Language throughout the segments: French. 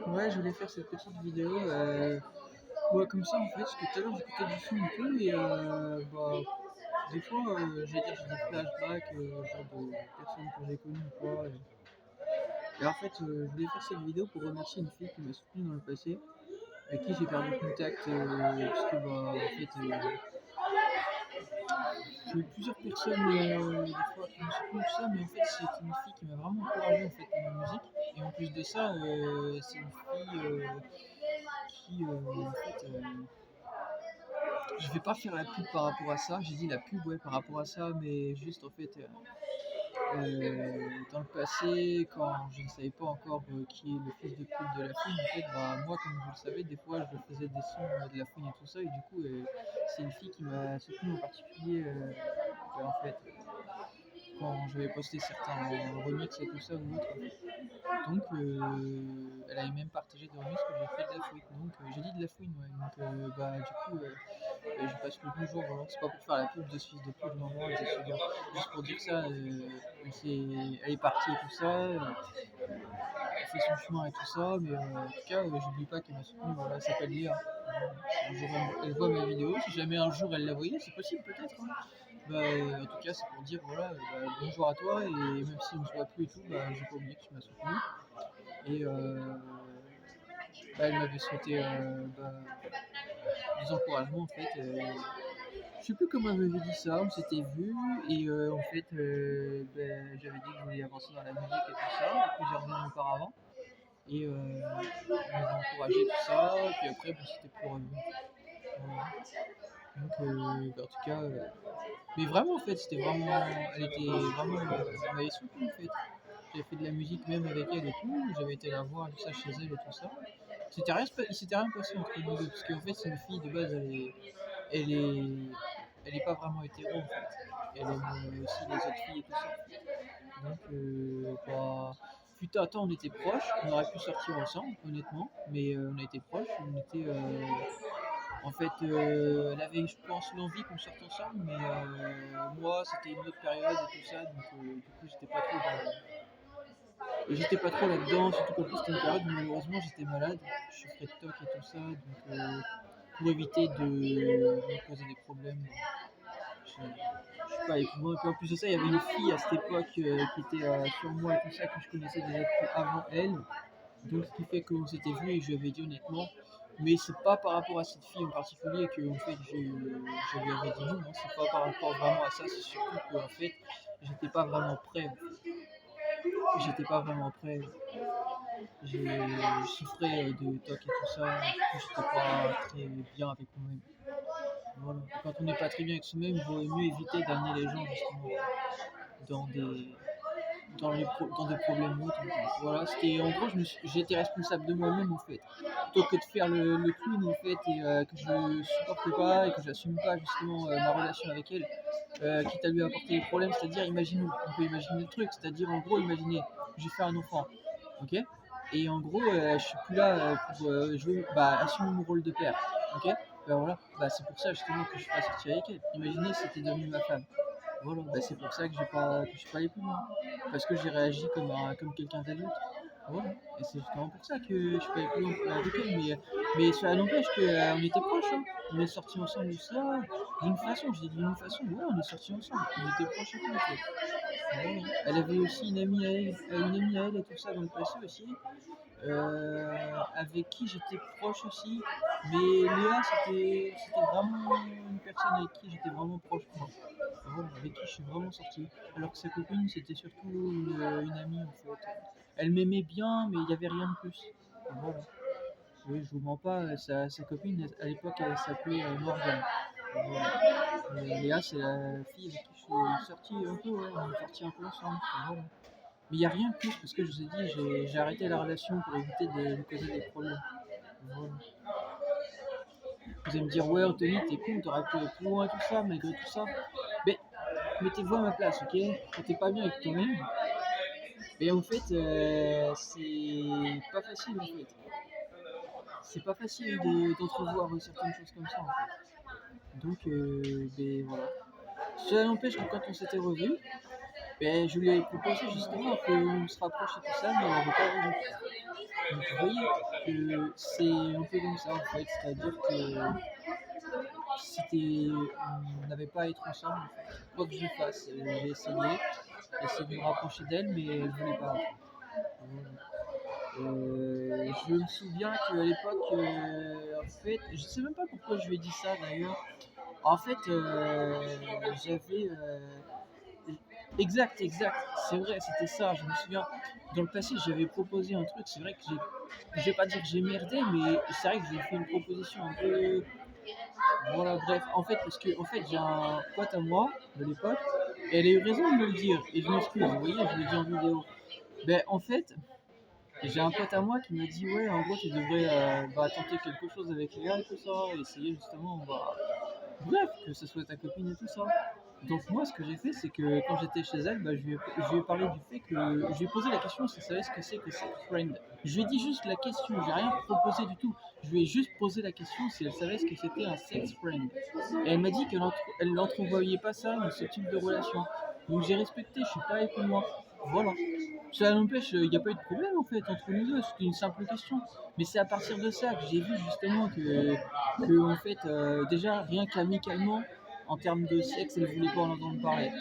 Ouais, je voulais faire cette petite vidéo, ouais, comme ça en fait, parce que tout à l'heure j'écoutais du son et tout, et des fois, j'allais dire, j'ai des flashbacks, genre de personnes que j'ai connues ou quoi. Et en fait, je voulais faire cette vidéo pour remercier une fille qui m'a soutenu dans le passé, avec qui j'ai perdu contact, parce que en fait, j'ai eu plusieurs personnes, des fois qui m'ont soutenu tout ça, mais en fait, c'est une fille qui m'a vraiment encouragé en fait dans ma musique. Et en plus de ça, c'est une fille qui, en fait, je vais pas faire la pub par rapport à ça. J'ai dit la pub, ouais, par rapport à ça, mais juste en fait, dans le passé, quand je ne savais pas encore qui est le fils de pute de la fouine, en fait, moi, comme je le savais, des fois, je faisais des sons de la fouine et tout ça, et du coup, c'est une fille qui m'a soutenu en particulier, en fait, quand je vais poster certains remixes et tout ça ou autre. Donc, elle avait même partagé des remixes que j'ai fait de la fouine. Donc, j'ai dit de la fouine, ouais. Donc, du coup, je passe le bonjour, voilà. C'est pas pour faire la pub de ce fils de pute, non, non, juste pour dire ça, elle est partie et tout ça, elle fait son chemin et tout ça, mais en tout cas, j'oublie pas qu'elle m'a soutenu, voilà, elle s'appelle Léa. Si un jour elle voit ma vidéo, si jamais un jour elle la voyait, c'est possible peut-être, hein. En tout cas, c'est pour dire, voilà, bonjour à toi, et même si on ne se voit plus et tout, j'ai pas oublié que tu m'as soutenu. Et elle m'avait souhaité des encouragements en fait. Je sais plus comment elle m'avait dit ça, on s'était vu, et en fait, j'avais dit que je voulais avancer dans la musique et tout ça plusieurs années auparavant. Et elle m'avait encouragé tout ça, puis après, c'était plus revenu. Voilà. Donc, en tout cas, mais vraiment en fait, c'était vraiment, elle était vraiment, elle m'avait soutenu en fait. J'avais fait de la musique même avec elle et tout, j'avais été la voir et tout ça chez elle et tout ça. Il s'était rien passé entre nous deux, parce qu'en fait, c'est une fille de base, elle est, elle est pas vraiment hétéro en fait. Elle aime aussi les autres filles et tout ça. Donc, fut un temps, on était proches, on aurait pu sortir ensemble, honnêtement, mais on a été proches, on était, en fait, elle avait, je pense, l'envie qu'on sorte ensemble, mais moi, c'était une autre période et tout ça, donc du coup, j'étais pas trop là-dedans, surtout qu'en plus, c'était une période où malheureusement, j'étais malade, je souffrais de TOC et tout ça, donc pour éviter de me causer des problèmes, je sais pas, et puis moi, en plus de ça, il y avait une fille à cette époque qui était sur moi et tout ça, que je connaissais déjà depuis avant elle. Donc, ce qui fait qu'on s'était vu et je lui avais dit honnêtement, mais c'est pas par rapport à cette fille en particulier que en fait, je lui avais dit non, hein, c'est pas par rapport vraiment à ça, c'est surtout que en fait, j'étais pas vraiment prêt. J'étais pas vraiment prêt. Je souffrais de TOC et tout ça, du coup, j'étais pas très bien avec moi-même. Voilà. Et quand on n'est pas très bien avec soi-même, il vaut mieux éviter d'amener les gens justement dans des, dans des problèmes ou autres. Donc, voilà, c'était en gros, j'étais responsable de moi-même en fait. Plutôt que de faire le clown en fait, et que je supporte pas et que j'assume pas justement ma relation avec elle, quitte à lui apporter des problèmes. C'est-à-dire, imaginons, on peut imaginer le truc, c'est-à-dire en gros, imaginez, j'ai fait un enfant, ok? Et en gros, je suis plus là pour jouer, assumer mon rôle de père, ok? Voilà, c'est pour ça justement que je suis pas sorti avec elle. Imaginez si c'était devenu ma femme. Voilà, c'est pour ça que je suis pas allé plus loin. Parce que j'ai réagi comme quelqu'un d'adulte. Voilà. Et c'est justement pour ça que je suis pas allé plus loin avec elle. Mais cela n'empêche qu'on était proches, hein. On est sortis ensemble et ça. D'une façon, je dis d'une façon, ouais, on est sortis ensemble. On était proches et tout, en fait. Voilà. Elle avait aussi une amie à elle et tout ça dans le passé aussi, avec qui j'étais proche aussi. Mais Léa, c'était vraiment une personne avec qui j'étais vraiment proche, moi. Voilà, avec qui je suis vraiment sorti. Alors que sa copine, c'était surtout une amie en fait. Elle m'aimait bien, mais il n'y avait rien de plus. Voilà. Oui, je vous mens pas, sa copine, à l'époque, elle s'appelait Morgane. Voilà. Et Léa, c'est la fille avec qui je suis sorti un peu, ouais, on est sortis un peu ensemble. Voilà. Mais il n'y a rien de plus, parce que je vous ai dit, j'ai arrêté la relation pour éviter de lui causer des problèmes. Voilà. Vous allez me dire, ouais, Anthony, t'es con, t'aurais pu aller plus loin et tout ça, malgré tout ça. Mais mettez-vous à ma place, ok? Quand t'es pas bien avec toi-même, et en fait, c'est pas facile en fait. C'est pas facile d'entrevoir certaines choses comme ça en fait. Donc, voilà. Cela n'empêche que quand on s'était revus, je lui ai proposé justement qu'on se rapproche et tout ça, mais on n'avait pas voulu. Donc vous voyez que c'est un peu comme ça en fait, c'est-à-dire que on n'avait pas à être ensemble, en fait. Quoi que je fasse, j'ai essayé de me rapprocher d'elle, mais elle voulait pas. Je me souviens qu'à l'époque, en fait, je sais même pas pourquoi je lui ai dit ça d'ailleurs. En fait, j'avais. Exact, c'est vrai, c'était ça, je me souviens. Dans le passé, j'avais proposé un truc, c'est vrai que je vais pas dire que j'ai merdé, mais c'est vrai que j'ai fait une proposition un peu. Voilà, bref, en fait, parce que en fait, j'ai un pote à moi de l'époque, et elle a eu raison de me le dire, et je m'excuse, vous voyez, je le dis en vidéo. Ben, en fait, j'ai un pote à moi qui m'a dit, ouais, en gros, tu devrais tenter quelque chose avec Léa et tout ça, essayer justement, bref, que ce soit ta copine et tout ça. Donc moi, ce que j'ai fait, c'est que quand j'étais chez elle, je lui ai parlé du fait que je lui ai posé la question si elle savait ce que c'est que sex friend. Je lui ai dit juste la question, j'ai rien proposé du tout. Je lui ai juste posé la question si elle savait ce que c'était un sex friend. Et elle m'a dit qu'elle n'entrevoyait pas ça dans ce type de relation. Donc j'ai respecté, je suis pas allé plus loin. Voilà. Ça n'empêche, il n'y a pas eu de problème en fait entre nous deux, c'était une simple question. Mais c'est à partir de ça que j'ai vu justement que en fait, déjà rien qu'amicalement, en termes de sexe, elle voulait pas en entendre parler.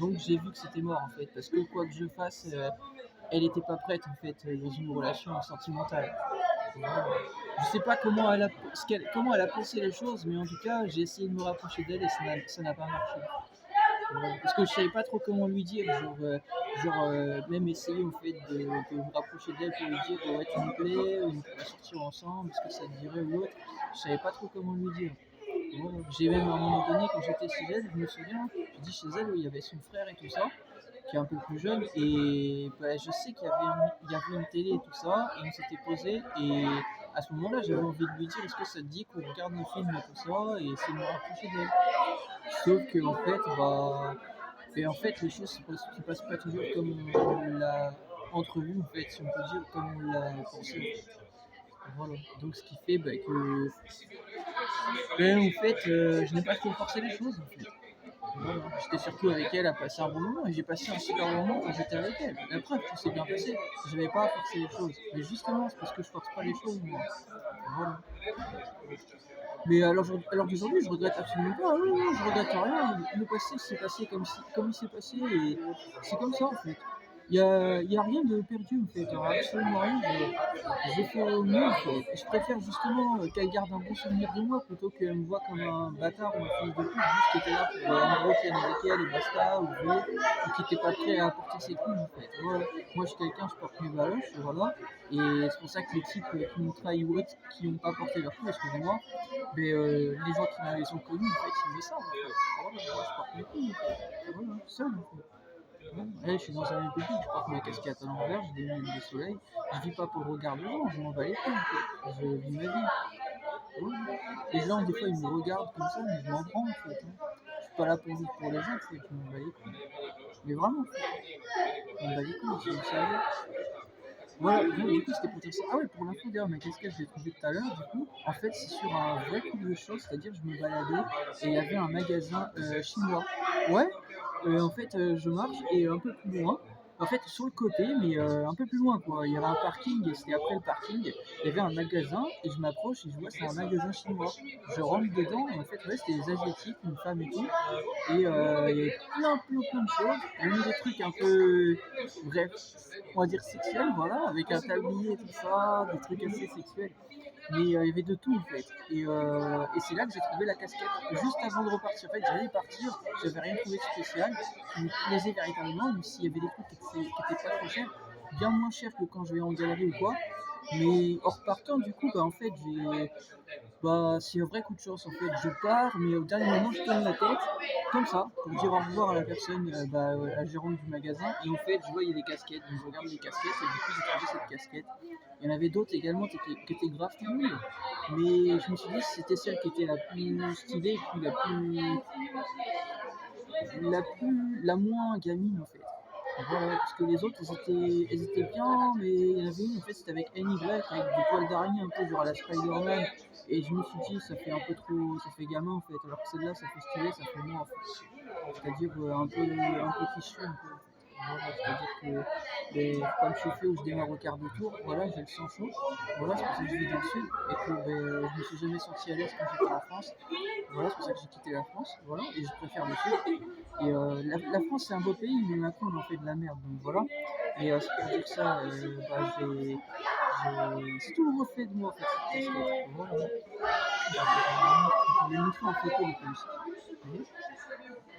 Donc j'ai vu que c'était mort en fait, parce que quoi que je fasse, elle n'était pas prête en fait dans une relation sentimentale. Voilà. Je sais pas comment elle a pensé les choses, mais en tout cas, j'ai essayé de me rapprocher d'elle et ça n'a pas marché. Parce que je savais pas trop comment lui dire, même essayer en fait de me rapprocher d'elle pour lui dire ouais tu me plais, ou on pourrait sortir ensemble, est-ce que ça te dirait ou autre. Je savais pas trop comment lui dire. Voilà. J'ai même à un moment donné quand j'étais chez elle, je me souviens, j'ai dit chez elle où il y avait son frère et tout ça, qui est un peu plus jeune, et je sais il y avait une télé et tout ça, et on s'était posé, et à ce moment-là j'avais envie de lui dire est-ce que ça te dit qu'on regarde un film et tout ça, et essayer de me rapprocher d'elle. Sauf que en fait, les choses se passent pas toujours comme on l'a entrevu, en fait, si on peut dire, comme on l'a pensé. Voilà. Donc, ce qui fait que, en fait, je n'ai pas trop forcé les choses, en fait. Voilà. J'étais surtout avec elle à passer un bon moment, et j'ai passé un super bon moment quand j'étais avec elle. La preuve, tout s'est bien passé. Je n'avais pas à forcer les choses. Mais justement, c'est parce que je force pas les choses, moi. Voilà. Mais alors d'aujourd'hui, je regrette absolument pas. Non, non, je regrette rien. Le passé s'est passé comme il s'est passé et c'est comme ça en fait. Y a rien de perdu en fait, alors, absolument rien. J'ai fait au mieux en fait. Je préfère justement qu'elle garde un bon souvenir de moi plutôt qu'elle me voit comme un bâtard ou un fils de pute juste qui était là pour en gros traîner avec elle et basta ou jouer ou qui était pas prêt à apporter ses couilles en fait. Voilà. Moi je suis quelqu'un, je porte mes baloches, voilà. Et c'est pour ça que les types qui nous trahissent ou autres, qui n'ont pas porté leur couilles, excusez-moi, mais les gens qui les ont connus, en fait, ils me savent. En fait. Voilà, moi, je porte mes couilles. En fait. Voilà, seul. En fait. Voilà. Je suis dans un lieu public, je porte ma casquette à l'envers, j'ai des lunettes de soleil. Je vis pas pour le regard des gens, je m'en bats les couilles. En fait. Je vis ma vie. Voilà. Les gens, des fois, ils me regardent comme ça, mais je m'en prends. En fait. Hein. Je suis pas là pour vivre pour les gens, en fait. Je m'en bats les couilles. Mais vraiment, en fait. Je m'en bats les couilles, si vous savez. Voilà, donc, du coup, c'était pour dire ça. Ah ouais, pour l'info, d'ailleurs, ma casquette, je l'ai trouvée tout à l'heure. Du coup, en fait, c'est sur un vrai coup de choses, c'est-à-dire, je me baladais et il y avait un magasin chinois. Ouais, en fait, je marche et un peu plus loin, en fait, sur le côté, mais un peu plus loin, quoi. Il y avait un parking et c'était après le parking. Il y avait un magasin et je m'approche et je vois c'est un magasin chinois. Je rentre dedans et en fait, ouais, c'était des Asiatiques, une femme et tout. Et il y avait plein de choses. Même des trucs un peu, bref, on va dire sexuels, voilà, avec un tablier et tout ça, des trucs assez sexuels. Mais il y avait de tout en fait. Et c'est là que j'ai trouvé la casquette. Juste avant de repartir, en fait, j'allais partir, j'avais rien trouvé de spécial, qui me plaisait véritablement, même s'il y avait des trucs qui étaient pas trop chers, bien moins chers que quand je vais en galerie ou quoi. Mais en repartant, du coup, en fait, c'est un vrai coup de chance. En fait, je pars, mais au dernier moment, je tourne la tête, comme ça, pour dire au revoir à la personne, la gérante du magasin. Et en fait, je vois, il y a des casquettes, donc je regarde les casquettes, et du coup, j'ai trouvé cette casquette. Il y en avait d'autres également qui étaient grave cool, mais je me suis dit c'était celle qui était la plus stylée, et puis la moins gamine en fait. Voilà, parce que les autres, elles étaient bien, mais il y en avait une, en fait, c'était avec NY, avec des poils d'araignée, un peu genre à la Spider-Man, et je me suis dit, ça fait un peu trop, ça fait gamin, en fait, alors que celle-là, ça fait stylé, ça fait moi, en fait. C'est-à-dire un peu cliché, un peu. Voilà, c'est-à-dire que comme je suis fait où je démarre au quart de tour, voilà, j'ai le sang chaud. Voilà, c'est pour ça que je vis dans le sud et que je me suis jamais senti à l'aise quand j'étais en France. Voilà, c'est pour ça que j'ai quitté la France. Voilà, et je préfère le sud. Et la France, c'est un beau pays, mais maintenant on en fait de la merde. Donc voilà. Et c'est pour dire ça, c'est tout le reflet de moi en fait, cette casquette. Voilà. Je vais le montrer en photo le plus. Vous voyez.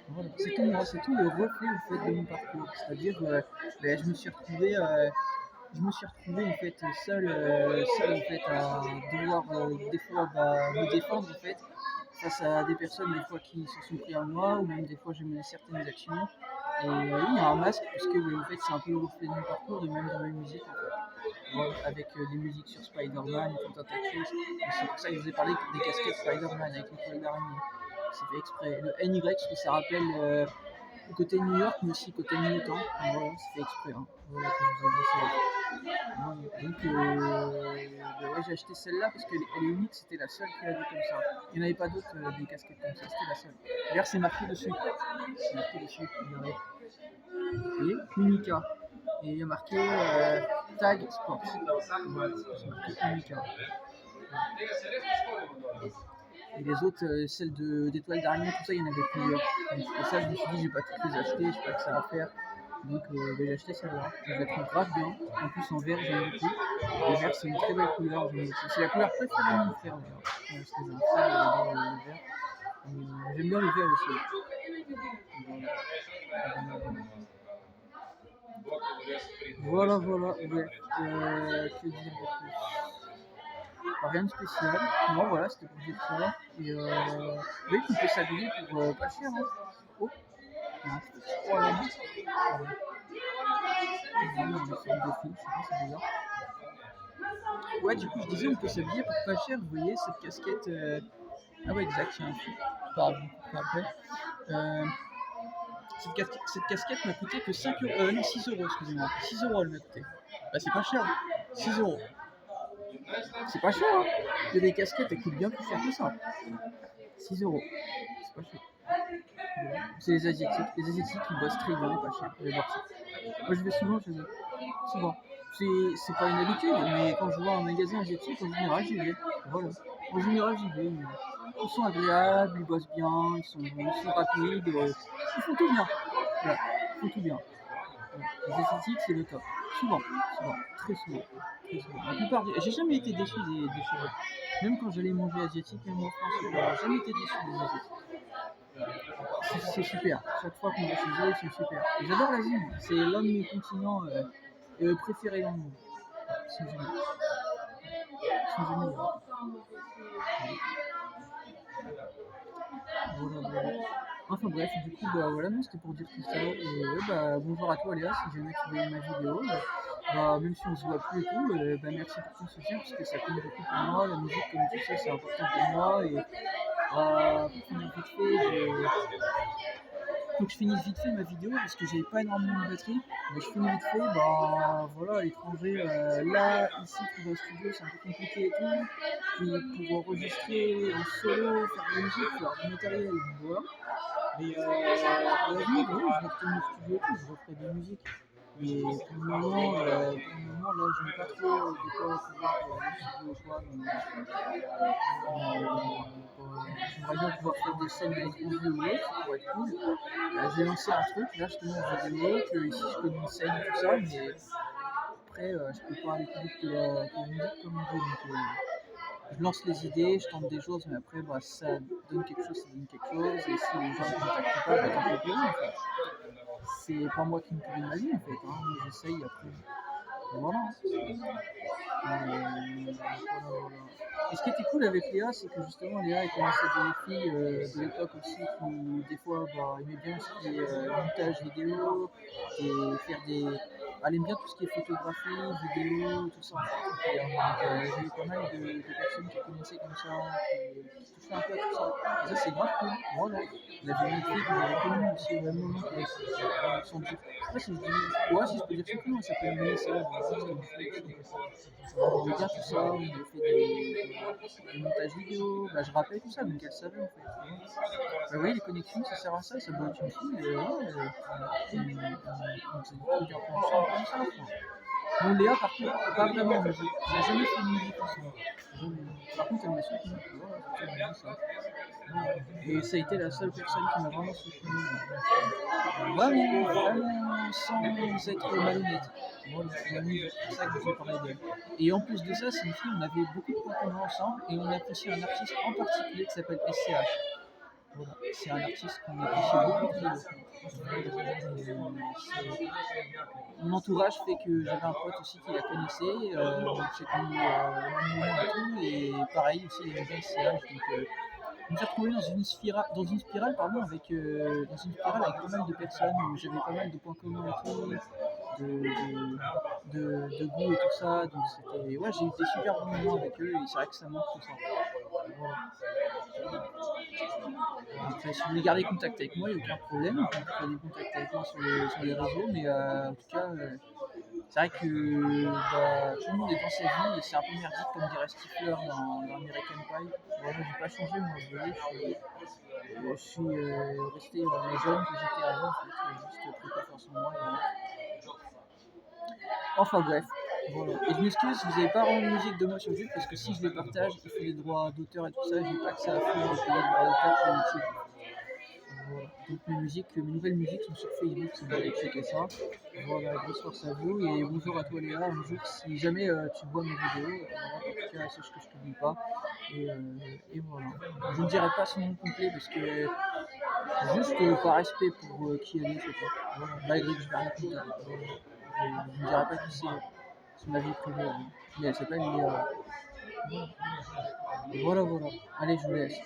Voilà. C'est tout moi, c'est tout le reflet en fait, de mon parcours. C'est-à-dire je me suis retrouvé en fait seul en fait à devoir des fois me défendre en fait face à des personnes des fois qui se sont pris à moi ou même des fois j'ai mené certaines actions. Et oui, il y a un masque parce que en fait c'est un peu le reflet de mon parcours et même de ma musique en fait. Voilà, avec des musiques sur Spider-Man et tout un tas de choses. Et c'est pour ça que je vous ai parlé des casquettes Spider-Man avec les toiles d'araignée. C'est fait exprès. Le NY, parce que ça rappelle côté New York, mais aussi côté Newton. Voilà, c'est fait exprès. Hein. Voilà, que je vous ai dit ça. Voilà. Donc, ouais, j'ai acheté celle-là parce qu'elle est unique, c'était la seule qui avait comme ça. Il n'y en avait pas d'autres des casquettes comme ça, c'était la seule. D'ailleurs, c'est marqué dessus. C'est marqué dessus, regardez. Vous voyez, Unica. Et il y a marqué Tag Sport. Voilà, c'est marqué Unica. Et les autres, celles d'étoiles d'araignée, tout ça, il y en avait plusieurs. Donc, c'est pour ça que je me suis dit, je vais pas toutes les acheter, je sais pas que ça va faire. Donc j'ai acheté celle-là. Je la trouve grave bien. En plus en vert, j'aime beaucoup. Le vert, c'est une très belle couleur. C'est la couleur préférée de mon frère d'ailleurs. Parce que j'ai un frère, il adore le vert. J'aime bien le vert aussi. Voilà, voilà. Ouais. Que dire de plus? Rien de spécial. Non, voilà, c'était pour dire ça. Et oui, tu peux s'habiller pour pas cher. Hein. Oh, il y a un petit problème. C'est bizarre. Ouais, du coup, je disais, on peut s'habiller pour pas cher. Vous voyez, cette casquette. Ah, ouais, exact, il y a un fil. Après. Cette casquette m'a coûté que 5 euros. Non, 6 euros, excusez-moi. 6 euros, elle m'a coûté. Bah, c'est pas cher. 6 euros. C'est pas cher, hein. Il y a des casquettes qui coûtent bien plus cher que ça. 6 euros. C'est pas cher. C'est les Asiatiques. Les Asiatiques, ils bossent très bien et pas cher. J'adore ça. Moi, je vais souvent chez eux. Souvent. C'est pas une habitude, mais quand je vois un magasin asiatique, en général, j'y vais. Voilà. En général, j'y vais. Ils sont agréables, ils bossent bien, ils sont rapides, ils font tout bien. Voilà. Ils font tout bien. Voilà. Les Asiatiques, c'est le top. Souvent. Très souvent. Très souvent. La plupart j'ai jamais été déçu des chez eux. Même quand j'allais manger asiatique, même en France, j'ai jamais été déçu des Asiatiques. C'est super. Chaque fois qu'on va chez eux, ils sont super. Et j'adore l'Asie. C'est l'un de mes continents préférés dans le monde. Ils sont géniaux. Voilà. Enfin bref, du coup, bah voilà, non, c'était pour dire tout ça. Et ouais, bah bonjour à toi Léa, si jamais tu voyais ma vidéo. Bah, même si on se voit plus et tout, bah merci pour ton soutien parce que ça compte beaucoup pour moi. La musique, comme tu sais, c'est important pour moi. Et pour finir vite fait, faut que je finisse vite fait ma vidéo parce que j'avais pas énormément de batterie. Mais je finis vite fait, bah voilà, à l'étranger, là, ici, trouver un studio, c'est un peu compliqué et tout. Puis pour enregistrer en solo, faire de la musique, il faut avoir du matériel, donc voilà. Mais la vie, oui, je vais retourner au studio et tout, je referai de la musique. Mais pour le moment, là, je n'ai pas trop de quoi pouvoir aller au studio ou quoi. J'aimerais bien pouvoir faire des scènes à l'étranger ou autre, ça pourrait être cool. J'ai lancé un truc, là, justement, en vidéo, que ici, je connais une scène et tout ça, mais après, je peux pas aller plus vite que la musique, comme on dit. Donc, je lance les idées, je tente des choses, mais après, bah, si ça donne quelque chose, ça donne quelque chose. Et si les gens ne contactent pas, bah, tant pis pour eux, en fait. C'est pas moi qui me pourris ma vie, en fait. Hein. Moi, j'essaye après. Et voilà. Voilà. Et ce qui était cool avec Léa, c'est que justement, Léa, elle connaissait des filles de l'époque aussi qui, des fois, bah, aimaient bien ce qui est montage vidéo et faire elle aime bien tout ce qui est photographie, vidéo, tout ça en fait. Donc, j'ai eu pas mal de personnes qui connaissaient comme ça, qui touchaient un peu à tout ça. Et ça, c'est grave cool. Voilà. Il y avait une fille que j'avais connue aussi au même moment avec son petit. Je sais pas si je dis. Ouais, si je peux dire son prénom, elle s'appelle Melissa. C'était une fille on aimait bien tout ça, on avait fait des montages vidéo, bah, je rappelais tout ça, donc elle savait en fait. Bah, vous voyez, les connexions, ça sert à ça, ça doit être une fille, ouais, on s'est dit trucs un peu ensemble comme ça, quoi. Bon, Léa, par contre, pas vraiment en musique, on n'a jamais fait de musique ensemble. Jamais. Par contre, elle m'a soutenu, voilà, c'est ça, elle m'a dit ça. Et ça a été la seule personne qui m'a vraiment soutenu. Vraiment, vraiment, sans être malhonnête. Voilà, c'est ça que je parlais d'elle. Et en plus de ça, c'est une fille, on avait beaucoup de points communs ensemble et on apprécie un artiste en particulier qui s'appelle SCH. Voilà, c'est un artiste qu'on apprécie beaucoup tous les deux. Mon entourage fait que j'avais un pote aussi qui la connaissait, j'ai connu au même moment et tout, et pareil aussi, il aimait bien SCH. Donc, je me suis retrouvé dans une spirale pardon, dans une spirale avec pas mal de personnes où j'avais pas mal de points communs et tout, de goût et tout ça. Donc c'était, ouais, j'ai eu des super bons moments avec eux et c'est vrai que ça manque tout ça. Voilà. Après, si vous voulez garder contact avec moi, il n'y a aucun problème. Vous pouvez garder contact avec moi sur les réseaux, mais en tout cas, c'est vrai que bah, tout le monde est dans sa vie et c'est un peu merdique comme dirait Stifler dans American Pie. Voilà, j'ai pas changé, moi, vous voyez, je suis resté le jeune que j'étais avant, en fait, juste pris confiance en moi. Voilà. Enfin bref, voilà. Et je m'excuse si vous n'avez pas rendu musique de moi sur YouTube parce que si je les partage, il faut les droits d'auteur et tout ça, j'ai pas que ça à faire de payer les droits d'auteur sur YouTube. Voilà. Donc mes nouvelles musiques sont sur Facebook si vous voulez checker ça. Voilà, grosse force à vous et bonjour à toi Léa, un jour si jamais tu vois mes vidéos, voilà, en tout cas sache que je t'oublie pas. Et voilà. Je ne dirai pas son nom complet parce que juste par respect pour qui elle est, c'est tout. Voilà. Malgré que je vais rien compter. Voilà. Je ne dirai pas qui c'est ma vie privée. Hein. Mais elle s'appelle Léa. Voilà, voilà. Allez, je vous laisse.